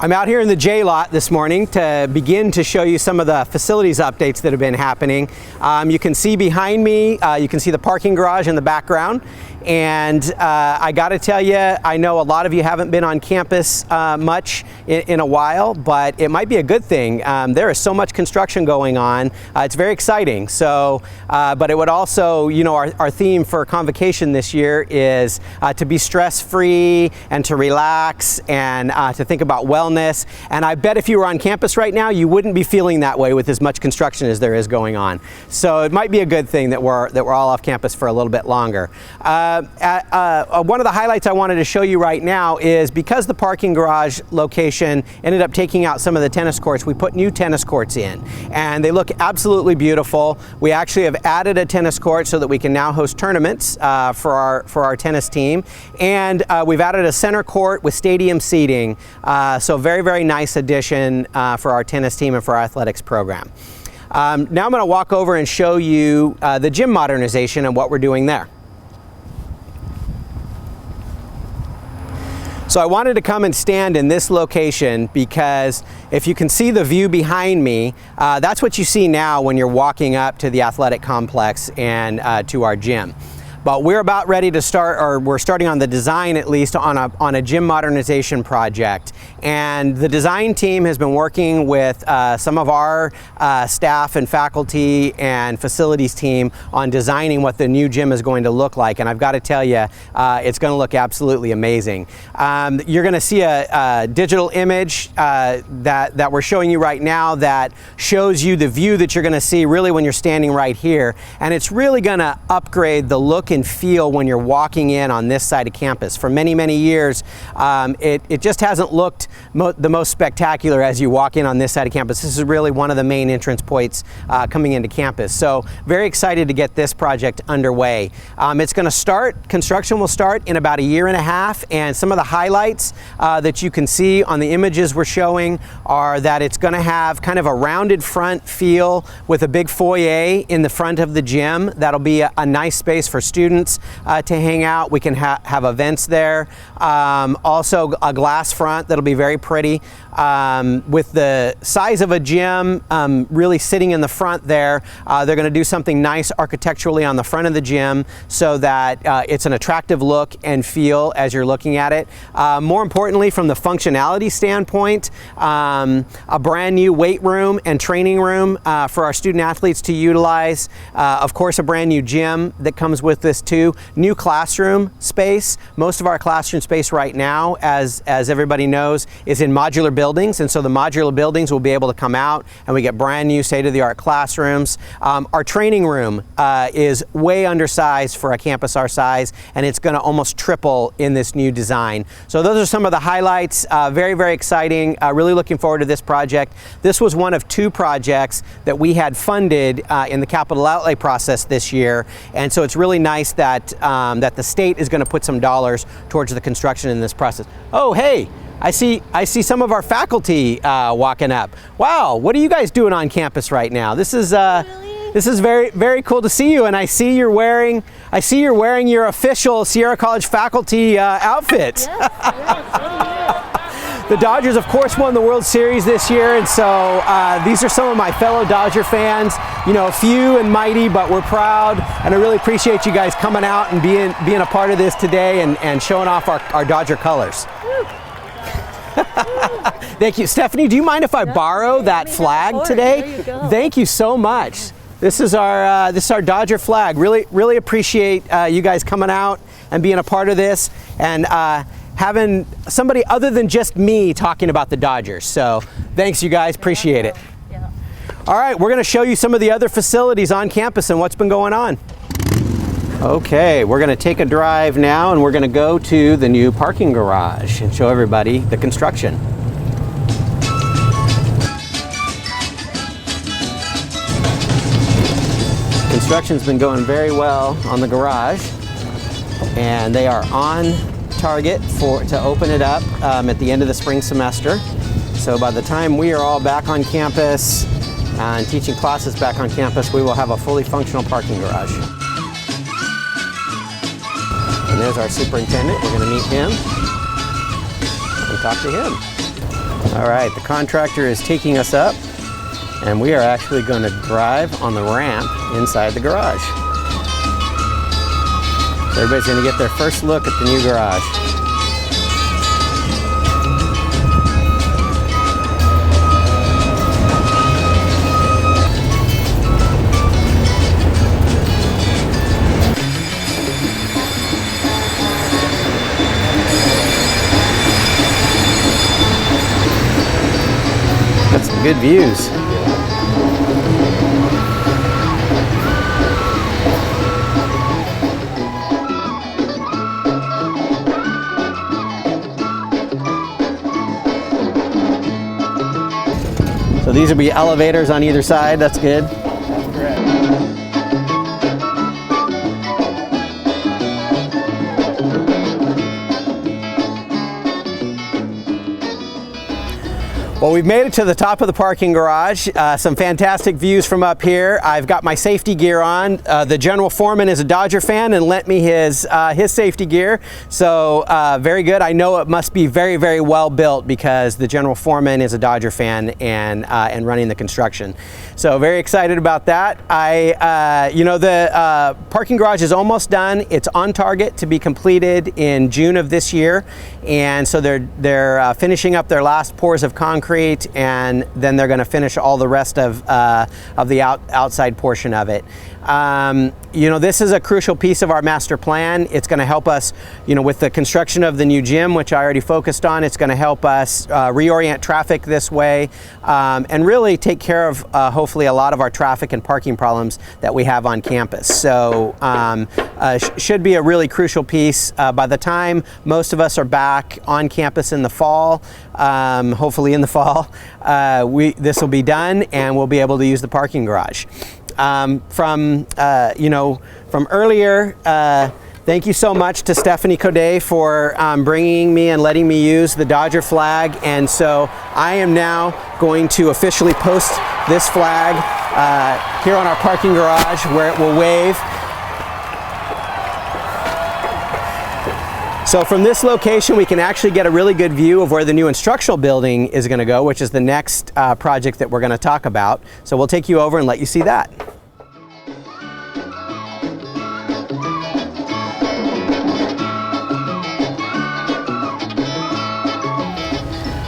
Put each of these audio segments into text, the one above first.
I'm out here in the J lot this morning to begin to show you some of the facilities updates that have been happening. You can see behind me, you can see the parking garage in the background. And I got to tell you, I know a lot of you haven't been on campus much in a while, but it might be a good thing. There is so much construction going on. It's very exciting. So, but it would also, you know, our theme for convocation this year is to be stress-free and to relax and to think about wellness. And I bet if you were on campus right now, you wouldn't be feeling that way with as much construction as there is going on. So it might be a good thing that we're all off campus for a little bit longer. One of the highlights I wanted to show you right now is because the parking garage location ended up taking out some of the tennis courts, we put new tennis courts in, and they look absolutely beautiful. We actually have added a tennis court so that we can now host tournaments for our tennis team, and we've added a center court with stadium seating. So very, very nice addition for our tennis team and for our athletics program. Now I'm going to walk over and show you the gym modernization and what we're doing there. So I wanted to come and stand in this location because if you can see the view behind me, that's what you see now when you're walking up to the athletic complex and to our gym. But we're about ready to start, or we're starting on the design at least, on a gym modernization project. And the design team has been working with some of our staff and faculty and facilities team on designing what the new gym is going to look like. And I've got to tell you, it's going to look absolutely amazing. You're going to see a digital image that we're showing you right now that shows you the view that you're going to see really when you're standing right here. And it's really going to upgrade the look and feel when you're walking in on this side of campus. For many, many years, it just hasn't looked the most spectacular as you walk in on this side of campus. This is really one of the main entrance points coming into campus. So very excited to get this project underway. It's going to start, construction will start in about a year and a half, and some of the highlights that you can see on the images we're showing are that it's going to have kind of a rounded front feel with a big foyer in the front of the gym. That'll be a nice space for students to hang out. We can have events there. Also a glass front that'll be very pretty. With the size of a gym really sitting in the front there, they're going to do something nice architecturally on the front of the gym so that it's an attractive look and feel as you're looking at it. More importantly, from the functionality standpoint, a brand new weight room and training room for our student athletes to utilize. Of course, a brand new gym that comes with this too. New classroom space. Most of our classroom space right now, as everybody knows, is in modular buildings, and so the modular buildings will be able to come out and we get brand new state-of-the-art classrooms. Our training room is way undersized for a campus our size, and it's going to almost triple in this new design. So those are some of the highlights. Very, very exciting. Really looking forward to this project. This was one of two projects that we had funded in the capital outlay process this year, and so it's really nice that that the state is going to put some dollars towards the construction in this process. Oh, hey, I see some of our faculty walking up. Wow, what are you guys doing on campus right now? This is very, very cool to see you, and I see you're wearing your official Sierra College faculty outfit. The Dodgers, of course, won the World Series this year, and so these are some of my fellow Dodger fans. You know, few and mighty, but we're proud, and I really appreciate you guys coming out and being a part of this today and showing off our Dodger colors. Thank you. Stephanie, do you mind if I borrow that flag today? There you go. Thank you so much. This is our Dodger flag. Really appreciate you guys coming out and being a part of this, and having somebody other than just me talking about the Dodgers. So thanks, you guys. Appreciate it. Yeah. All right, we're going to show you some of the other facilities on campus and what's been going on. Okay, we're going to take a drive now, and we're going to go to the new parking garage and show everybody the construction. Construction's been going very well on the garage, and they are on target to open it up at the end of the spring semester. So by the time we are all back on campus and teaching classes back on campus, we will have a fully functional parking garage. And there's our superintendent. We're going to meet him and talk to him. All right, the contractor is taking us up, and we are actually going to drive on the ramp inside the garage. So everybody's going to get their first look at the new garage. Got some good views. So these will be elevators on either side. That's good. That's correct. Well, we've made it to the top of the parking garage. Some fantastic views from up here. I've got my safety gear on. The general foreman is a Dodger fan and lent me his safety gear. So very good. I know it must be very, very well built because the general foreman is a Dodger fan and running the construction. So very excited about that. The parking garage is almost done. It's on target to be completed in June of this year. And so they're finishing up their last pours of concrete, and then they're going to finish all the rest of the outside portion of it. This is a crucial piece of our master plan. It's going to help us, with the construction of the new gym, which I already focused on. It's going to help us reorient traffic this way, and really take care of hopefully a lot of our traffic and parking problems that we have on campus. So should be a really crucial piece. By the time most of us are back on campus in the fall, hopefully in the fall, this will be done and we'll be able to use the parking garage. From earlier, thank you so much to Stephanie Codet for bringing me and letting me use the Dodger flag. And so I am now going to officially post this flag here on our parking garage where it will wave. So from this location, we can actually get a really good view of where the new instructional building is going to go, which is the next project that we're going to talk about. So we'll take you over and let you see that.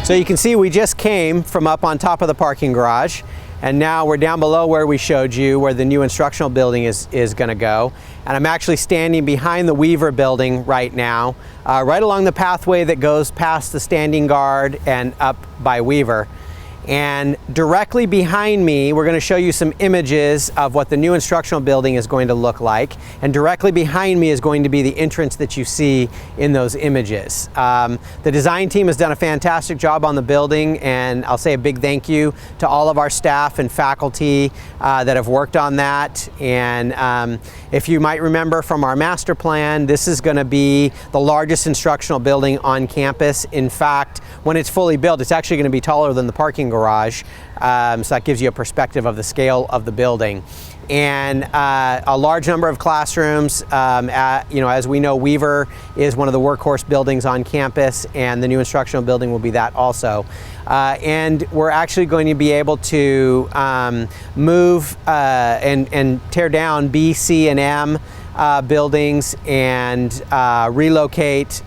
So you can see we just came from up on top of the parking garage, and now we're down below where we showed you where the new instructional building is going to go. And I'm actually standing behind the Weaver building right now, right along the pathway that goes past the standing guard and up by Weaver. And directly behind me, we're going to show you some images of what the new instructional building is going to look like. And directly behind me is going to be the entrance that you see in those images. The design team has done a fantastic job on the building, and I'll say a big thank you to all of our staff and faculty that have worked on that. And if you might remember from our master plan, this is going to be the largest instructional building on campus. In fact, when it's fully built, it's actually going to be taller than the parking garage, so that gives you a perspective of the scale of the building. And a large number of classrooms. As we know, Weaver is one of the workhorse buildings on campus, and the new instructional building will be that also. And we're actually going to be able to move and tear down B, C, and M buildings and relocate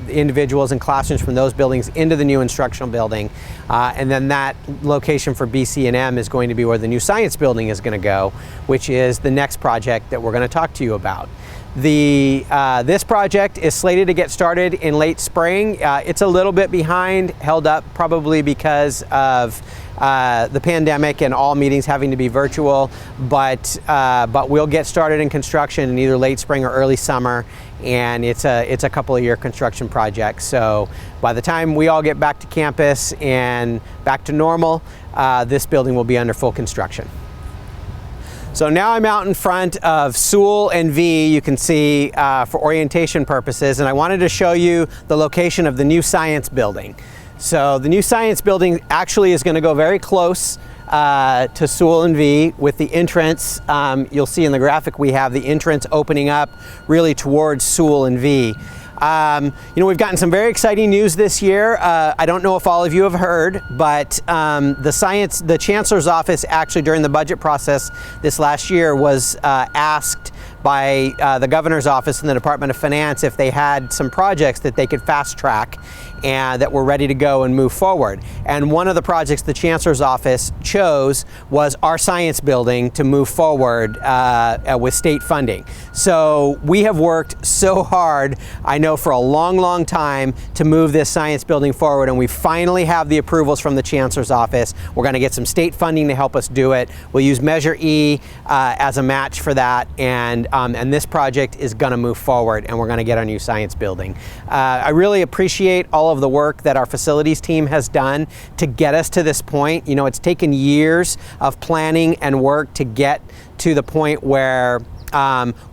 individuals and classrooms from those buildings into the new instructional building. And then that location for B, C, and M is going to be where the new science building is going to go, which is the next project that we're going to talk to you about. This project is slated to get started in late spring. It's a little bit behind, held up probably because of the pandemic and all meetings having to be virtual, but we'll get started in construction in either late spring or early summer, and it's a couple of year construction project. So by the time we all get back to campus and back to normal, this building will be under full construction. So now I'm out in front of Sewell and V, you can see, for orientation purposes, and I wanted to show you the location of the new science building. So the new science building actually is going to go very close to Sewell and V, with the entrance, you'll see in the graphic we have the entrance opening up really towards Sewell and V. We've gotten some very exciting news this year. I don't know if all of you have heard, but the Chancellor's Office actually during the budget process this last year was asked by the Governor's Office and the Department of Finance if they had some projects that they could fast track and that were ready to go and move forward. And one of the projects the Chancellor's Office chose was our science building to move forward with state funding. So we have worked so hard, I know for a long time, to move this science building forward, and we finally have the approvals from the Chancellor's Office. We're going to get some state funding to help us do it. We'll use Measure E as a match for that, and this project is going to move forward, and we're going to get our new science building. I really appreciate all of the work that our facilities team has done to get us to this point. It's taken years of planning and work to get to the point where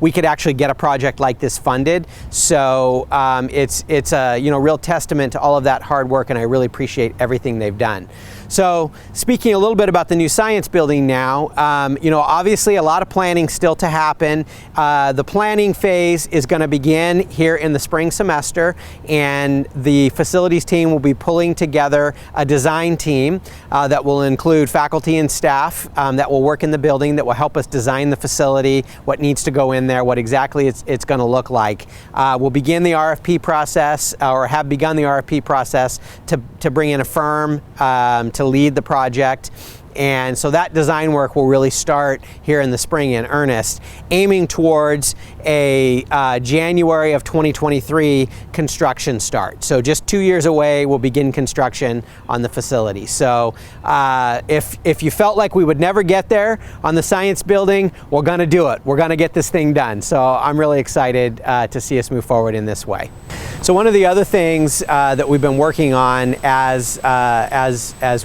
we could actually get a project like this funded. So it's a real testament to all of that hard work, and I really appreciate everything they've done. So speaking a little bit about the new science building now, obviously a lot of planning still to happen. The planning phase is going to begin here in the spring semester, and the facilities team will be pulling together a design team that will include faculty and staff that will work in the building, that will help us design the facility, what needs to go in there, what exactly it's going to look like. We'll begin the RFP process, or have begun the RFP process, to bring in a firm to lead the project. And so that design work will really start here in the spring in earnest, aiming towards a January of 2023 construction start. So just 2 years away, we'll begin construction on the facility. So if you felt like we would never get there on the science building, we're going to do it. We're going to get this thing done. So I'm really excited to see us move forward in this way. So one of the other things that we've been working on as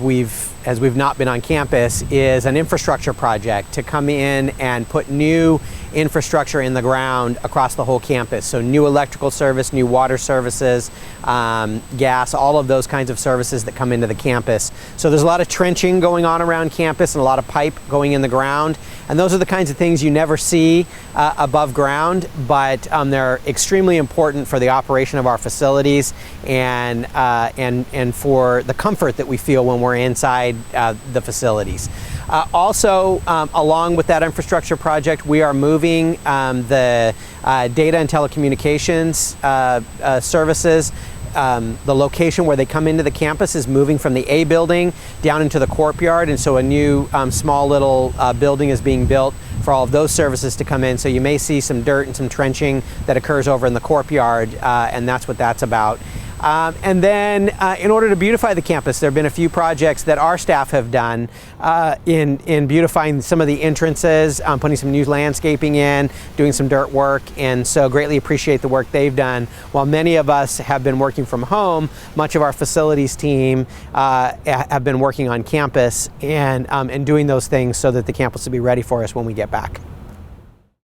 we've not been on campus is an infrastructure project to come in and put new infrastructure in the ground across the whole campus. So new electrical service, new water services, gas, all of those kinds of services that come into the campus. So there's a lot of trenching going on around campus and a lot of pipe going in the ground. And those are the kinds of things you never see above ground, but they're extremely important for the operation of our facilities and for the comfort that we feel when we're inside the facilities. Also, along with that infrastructure project, we are moving the data and telecommunications services. The location where they come into the campus is moving from the A building down into the courtyard, and so a new small little building is being built for all of those services to come in. So you may see some dirt and some trenching that occurs over in the courtyard, and that's what that's about. And then in order to beautify the campus, there have been a few projects that our staff have done in beautifying some of the entrances, putting some new landscaping in, doing some dirt work, and so greatly appreciate the work they've done. While many of us have been working from home, much of our facilities team have been working on campus and doing those things so that the campus will be ready for us when we get back.